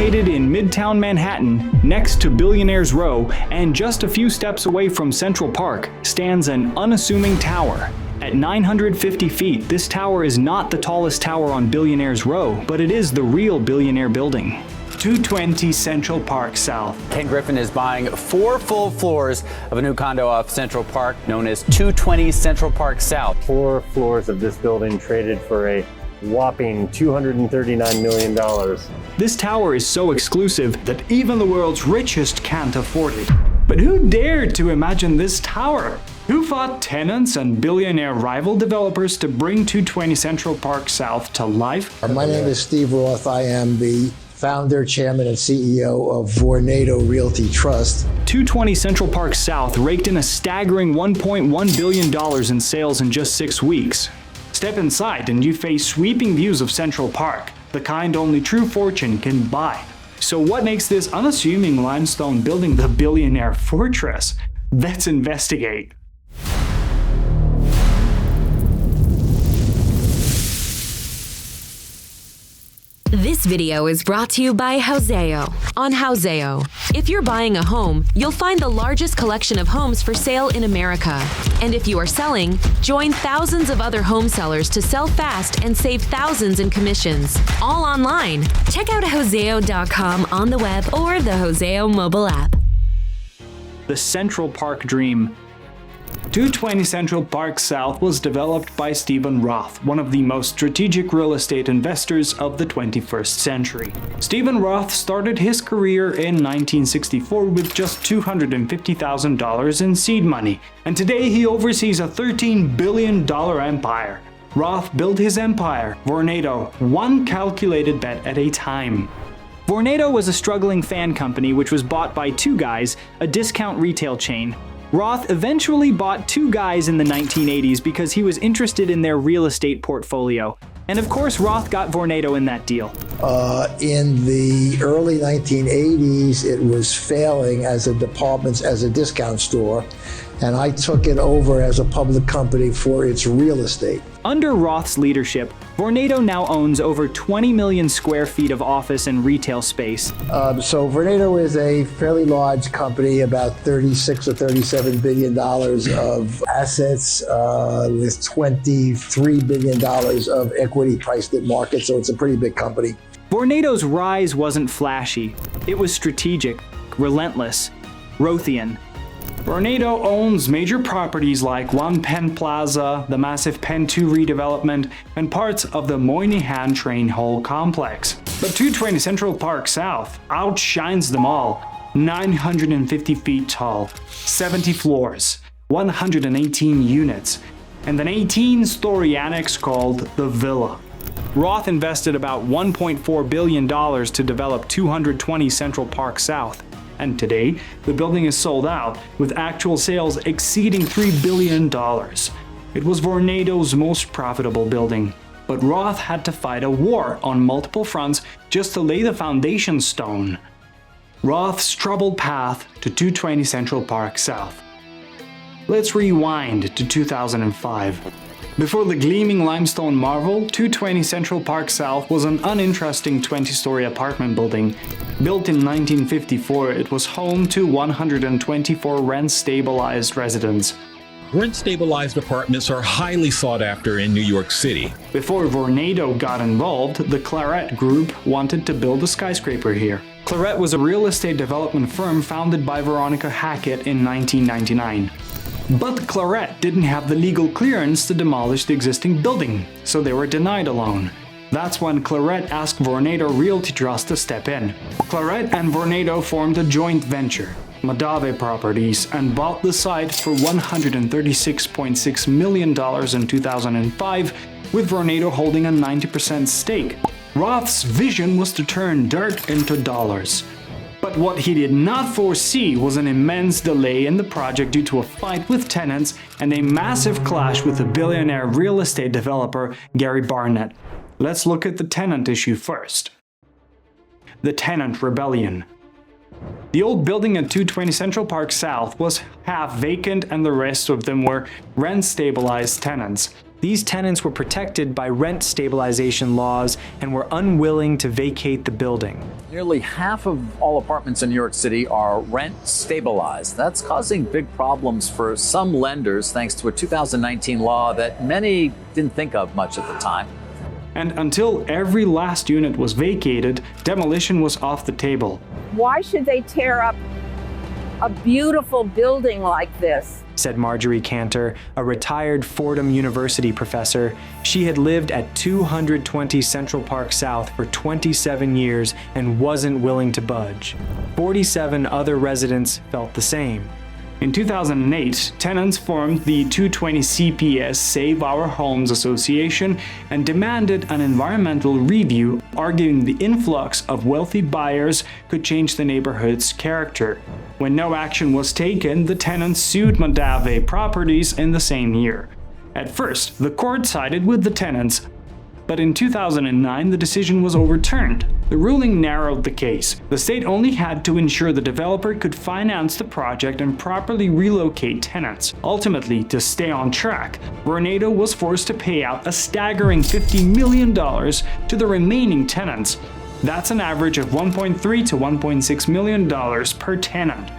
Located in Midtown Manhattan, next to Billionaires Row, and just a few steps away from Central Park, stands an unassuming tower. At 950 feet, this tower is not the tallest tower on Billionaires Row, but it is the real Billionaire building. 220 Central Park South. Ken Griffin is buying 4 full floors of a new condo off Central Park known as 220 Central Park South. 4 floors of this building traded for a whopping $239 million. This tower is so exclusive that even the world's richest can't afford it. But who dared to imagine this tower? Who fought tenants and billionaire rival developers to bring 220 Central Park South to life? My name is Steve Roth. I am the founder, chairman, and CEO of Vornado Realty Trust. 220 Central Park South raked in a staggering $1.1 billion in sales in just 6 weeks. Step inside and you face sweeping views of Central Park, the kind only true fortune can buy. So what makes this unassuming limestone building the Billionaire Fortress? Let's investigate. This video is brought to you by Houzeo. On Houzeo, if you're buying a home, you'll find the largest collection of homes for sale in America. And if you are selling, join thousands of other home sellers to sell fast and save thousands in commissions, all online. Check out Houzeo.com on the web or the Houzeo mobile app. The Central Park Dream. 220 Central Park South was developed by Steven Roth, one of the most strategic real estate investors of the 21st century. Steven Roth started his career in 1964 with just $250,000 in seed money, and today he oversees a $13 billion empire. Roth built his empire, Vornado, one calculated bet at a time. Vornado was a struggling fan company which was bought by Two Guys, a discount retail chain. Roth eventually bought Two Guys in the 1980s because he was interested in their real estate portfolio. And of course, Roth got Vornado in that deal. In the early 1980s, it was failing as a discount store, and I took it over as a public company for its real estate. Under Roth's leadership, Vornado now owns over 20 million square feet of office and retail space. So Vornado is a fairly large company, about $36 or $37 billion of assets, with $23 billion of equity priced at market, so it's a pretty big company. Vornado's rise wasn't flashy. It was strategic, relentless, Rothian. Vornado owns major properties like One Penn Plaza, the massive Penn 2 redevelopment, and parts of the Moynihan Train Hall complex. But 220 Central Park South outshines them all. 950 feet tall, 70 floors, 118 units, and an 18-story annex called The Villa. Roth invested about $1.4 billion to develop 220 Central Park South. And today, the building is sold out, with actual sales exceeding $3 billion. It was Vornado's most profitable building, but Roth had to fight a war on multiple fronts just to lay the foundation stone. Roth's troubled path to 220 Central Park South. Let's rewind to 2005. Before the gleaming limestone marvel, 220 Central Park South was an uninteresting 20-story apartment building. Built in 1954, it was home to 124 rent-stabilized residents. Rent-stabilized apartments are highly sought after in New York City. Before Vornado got involved, the Claret Group wanted to build a skyscraper here. Claret was a real estate development firm founded by Veronica Hackett in 1999. But Claret didn't have the legal clearance to demolish the existing building, so they were denied a loan. That's when Claret asked Vornado Realty Trust to step in. Claret and Vornado formed a joint venture, Madave Properties, and bought the site for $136.6 million in 2005, with Vornado holding a 90% stake. Roth's vision was to turn dirt into dollars. But what he did not foresee was an immense delay in the project due to a fight with tenants and a massive clash with the billionaire real estate developer Gary Barnett. Let's look at the tenant issue first. The Tenant Rebellion. The old building at 220 Central Park South was half vacant and the rest of them were rent-stabilized tenants. These tenants were protected by rent stabilization laws and were unwilling to vacate the building. Nearly half of all apartments in New York City are rent stabilized. That's causing big problems for some lenders thanks to a 2019 law that many didn't think of much at the time. And until every last unit was vacated, demolition was off the table. Why should they tear up a beautiful building like this? Said Marjorie Cantor, a retired Fordham University professor. She had lived at 220 Central Park South for 27 years and wasn't willing to budge. 47 other residents felt the same. In 2008, tenants formed the 220 CPS Save Our Homes Association and demanded an environmental review, arguing the influx of wealthy buyers could change the neighborhood's character. When no action was taken, the tenants sued Mandave Properties in the same year. At first, the court sided with the tenants, but in 2009 the decision was overturned. The ruling narrowed the case. The state only had to ensure the developer could finance the project and properly relocate tenants. Ultimately, to stay on track, Vornado was forced to pay out a staggering $50 million to the remaining tenants. That's an average of $1.3 to $1.6 million per tenant.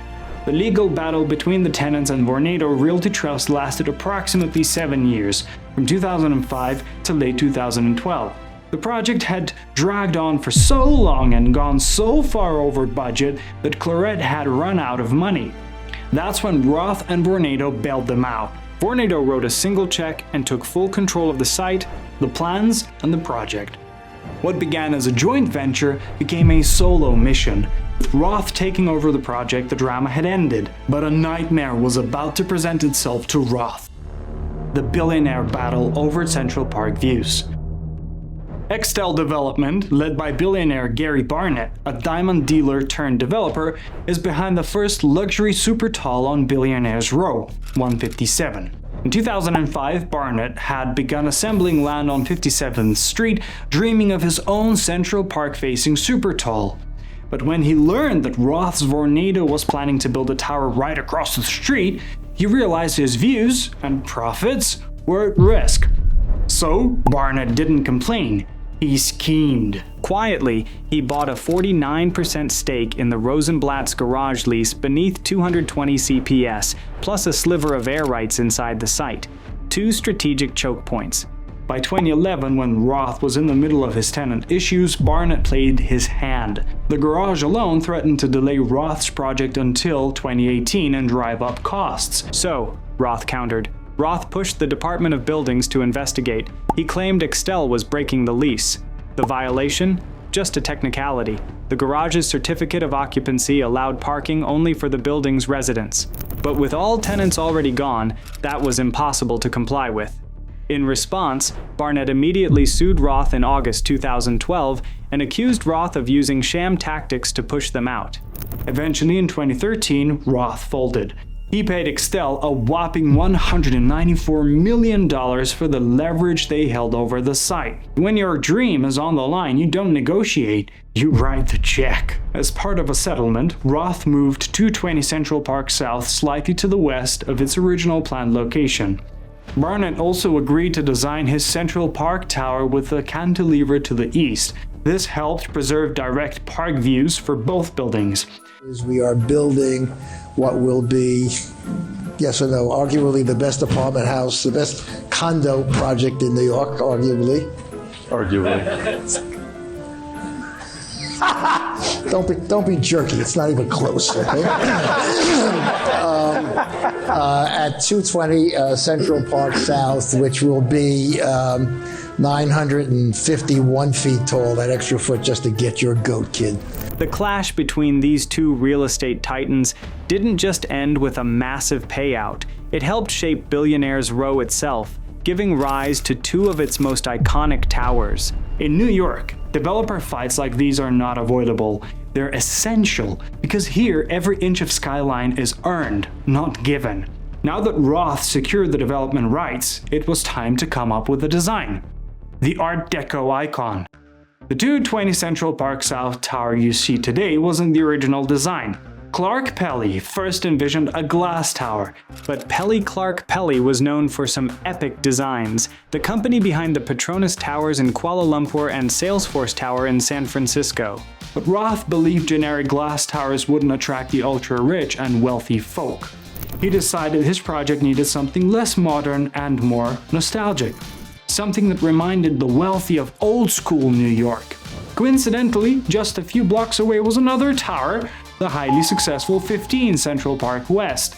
The legal battle between the tenants and Vornado Realty Trust lasted approximately 7 years, from 2005 to late 2012. The project had dragged on for so long and gone so far over budget that Claret had run out of money. That's when Roth and Vornado bailed them out. Vornado wrote a single check and took full control of the site, the plans, and the project. What began as a joint venture became a solo mission. With Roth taking over the project, the drama had ended, but a nightmare was about to present itself to Roth. The billionaire battle over Central Park views. Extel Development, led by billionaire Gary Barnett, a diamond dealer turned developer, is behind the first luxury super tall on Billionaires Row, 157. In 2005, Barnett had begun assembling land on 57th Street, dreaming of his own Central Park-facing super tall. But when he learned that Roth's Vornado was planning to build a tower right across the street, he realized his views and profits were at risk. So, Barnett didn't complain. He schemed. Quietly, he bought a 49% stake in the Rosenblatt's garage lease beneath 220 CPS, plus a sliver of air rights inside the site. Two strategic choke points. By 2011, when Roth was in the middle of his tenant issues, Barnett played his hand. The garage alone threatened to delay Roth's project until 2018 and drive up costs. So, Roth countered. Roth pushed the Department of Buildings to investigate. He claimed Extel was breaking the lease. The violation? Just a technicality. The garage's certificate of occupancy allowed parking only for the building's residents. But with all tenants already gone, that was impossible to comply with. In response, Barnett immediately sued Roth in August 2012 and accused Roth of using sham tactics to push them out. Eventually, in 2013, Roth folded. He paid Extel a whopping $194 million for the leverage they held over the site. When your dream is on the line, you don't negotiate, you write the check. As part of a settlement, Roth moved 220 Central Park South slightly to the west of its original planned location. Barnett also agreed to design his Central Park Tower with a cantilever to the east. This helped preserve direct park views for both buildings. We are building what will be, yes or no, arguably the best apartment house, the best condo project in New York, arguably. Don't be jerky. It's not even close. Okay? At 220 Central Park South, which will be 951 feet tall, that extra foot just to get your goat, kid. The clash between these two real estate titans didn't just end with a massive payout. It helped shape Billionaires Row itself, giving rise to two of its most iconic towers. In New York, developer fights like these are not avoidable. They're essential, because here every inch of skyline is earned, not given. Now that Roth secured the development rights, it was time to come up with a design. The Art-Deco Icon. The 220 Central Park South tower you see today wasn't the original design. Clark Pelly first envisioned a glass tower, but Clark Pelly was known for some epic designs. The company behind the Petronas Towers in Kuala Lumpur and Salesforce Tower in San Francisco. But Roth believed generic glass towers wouldn't attract the ultra-rich and wealthy folk. He decided his project needed something less modern and more nostalgic. Something that reminded the wealthy of old-school New York. Coincidentally, just a few blocks away was another tower, the highly successful 15 Central Park West.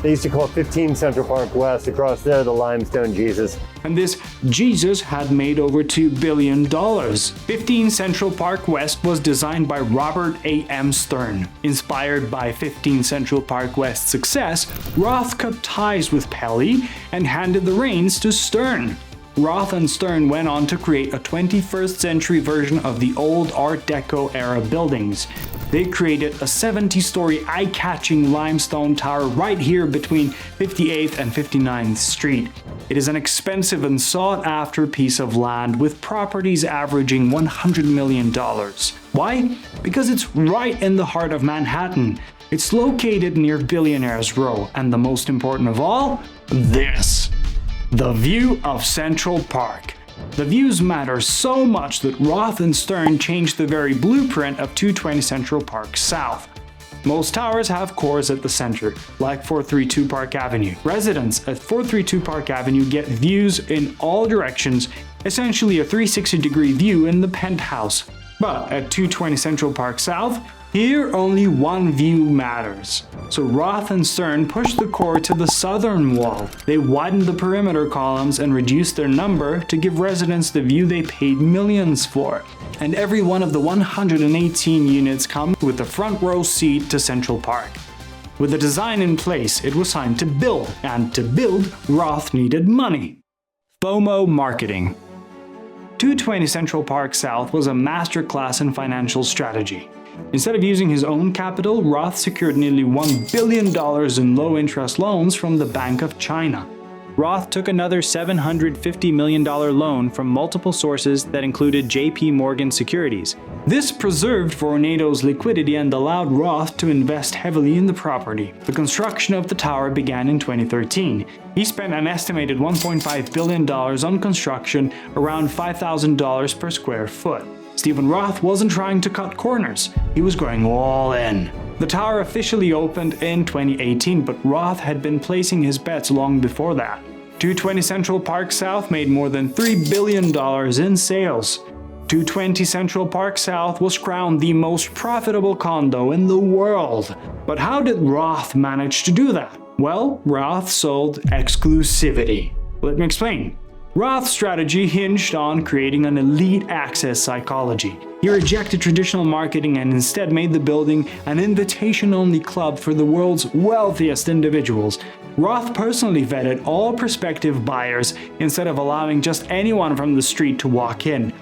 They used to call 15 Central Park West, across there the limestone Jesus. And this Jesus had made over $2 billion. 15 Central Park West was designed by Robert A.M. Stern. Inspired by 15 Central Park West's success, Roth cut ties with Pelly and handed the reins to Stern. Roth and Stern went on to create a 21st century version of the old Art Deco era buildings. They created a 70-story eye-catching limestone tower right here between 58th and 59th Street. It is an expensive and sought-after piece of land with properties averaging $100 million. Why? Because it's right in the heart of Manhattan. It's located near Billionaires Row, and the most important of all, this. The view of Central Park. The views matter so much that Roth and Stern changed the very blueprint of 220 Central Park South. Most towers have cores at the center, like 432 Park Avenue. Residents at 432 Park Avenue get views in all directions, essentially a 360-degree view in the penthouse. But at 220 Central Park South, here only one view matters. So Roth and Stern pushed the core to the southern wall. They widened the perimeter columns and reduced their number to give residents the view they paid millions for. And every one of the 118 units come with a front row seat to Central Park. With the design in place, it was time to build, and to build, Roth needed money. FOMO Marketing. 220 Central Park South was a masterclass in financial strategy. Instead of using his own capital, Roth secured nearly $1 billion in low-interest loans from the Bank of China. Roth took another $750 million loan from multiple sources that included JP Morgan securities. This preserved Vornado's liquidity and allowed Roth to invest heavily in the property. The construction of the tower began in 2013. He spent an estimated $1.5 billion on construction, around $5,000 per square foot. Steven Roth wasn't trying to cut corners, he was going all in. The tower officially opened in 2018, but Roth had been placing his bets long before that. 220 Central Park South made more than $3 billion in sales. 220 Central Park South was crowned the most profitable condo in the world. But how did Roth manage to do that? Well, Roth sold exclusivity. Let me explain. Roth's strategy hinged on creating an elite access psychology. He rejected traditional marketing and instead made the building an invitation-only club for the world's wealthiest individuals. Roth personally vetted all prospective buyers instead of allowing just anyone from the street to walk in.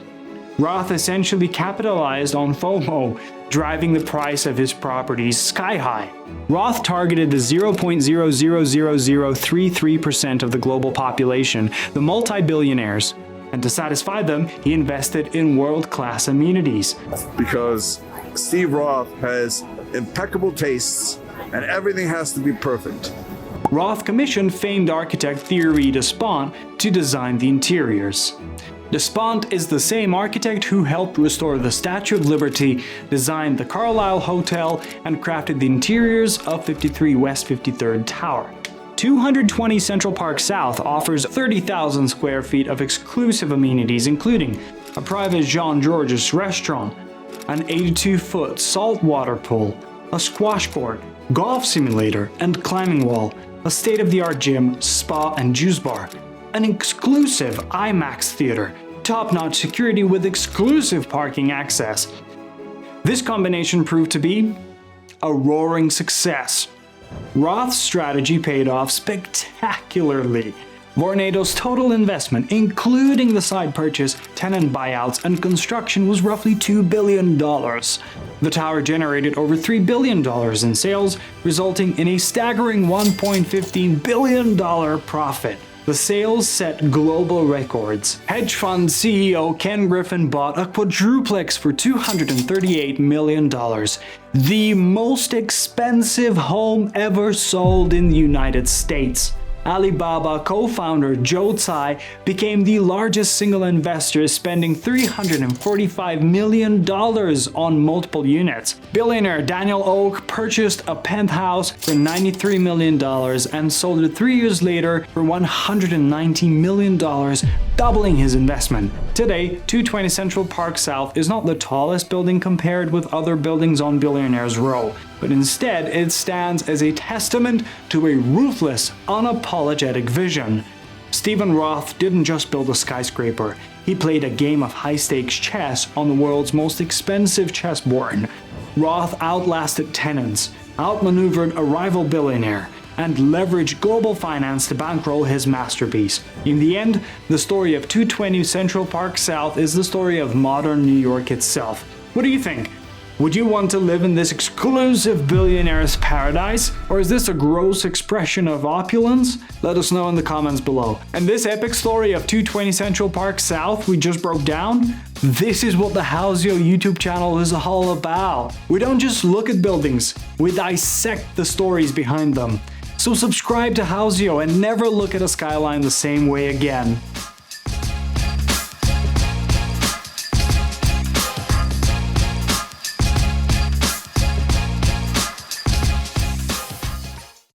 Roth essentially capitalized on FOMO, driving the price of his properties sky high. Roth targeted the 0.00033% of the global population, the multi-billionaires, and to satisfy them, he invested in world-class amenities. Because Steve Roth has impeccable tastes and everything has to be perfect. Roth commissioned famed architect Thierry Despont to design the interiors. Despont is the same architect who helped restore the Statue of Liberty, designed the Carlisle Hotel, and crafted the interiors of 53 West 53rd Tower. 220 Central Park South offers 30,000 square feet of exclusive amenities, including a private Jean Georges restaurant, an 82-foot saltwater pool, a squash court, golf simulator and climbing wall, a state-of-the-art gym, spa and juice bar, an exclusive IMAX theater, top-notch security with exclusive parking access. This combination proved to be a roaring success. Roth's strategy paid off spectacularly. Vornado's total investment, including the side purchase, tenant buyouts, and construction, was roughly $2 billion. The tower generated over $3 billion in sales, resulting in a staggering $1.15 billion profit. The sales set global records. Hedge fund CEO Ken Griffin bought a quadruplex for $238 million, the most expensive home ever sold in the United States. Alibaba co-founder Joe Tsai became the largest single investor, spending $345 million on multiple units. Billionaire Daniel Oak purchased a penthouse for $93 million and sold it 3 years later for $190 million, doubling his investment. Today, 220 Central Park South is not the tallest building compared with other buildings on Billionaires Row, but instead it stands as a testament to a ruthless, unapologetic vision. Steven Roth didn't just build a skyscraper, he played a game of high-stakes chess on the world's most expensive chessboard. Roth outlasted Tenants, outmaneuvered a rival billionaire, and leveraged global finance to bankroll his masterpiece. In the end, the story of 220 Central Park South is the story of modern New York itself. What do you think? Would you want to live in this exclusive billionaire's paradise? Or is this a gross expression of opulence? Let us know in the comments below. And this epic story of 220 Central Park South we just broke down, this is what the Houzeo YouTube channel is all about. We don't just look at buildings, we dissect the stories behind them. So subscribe to Houzeo and never look at a skyline the same way again.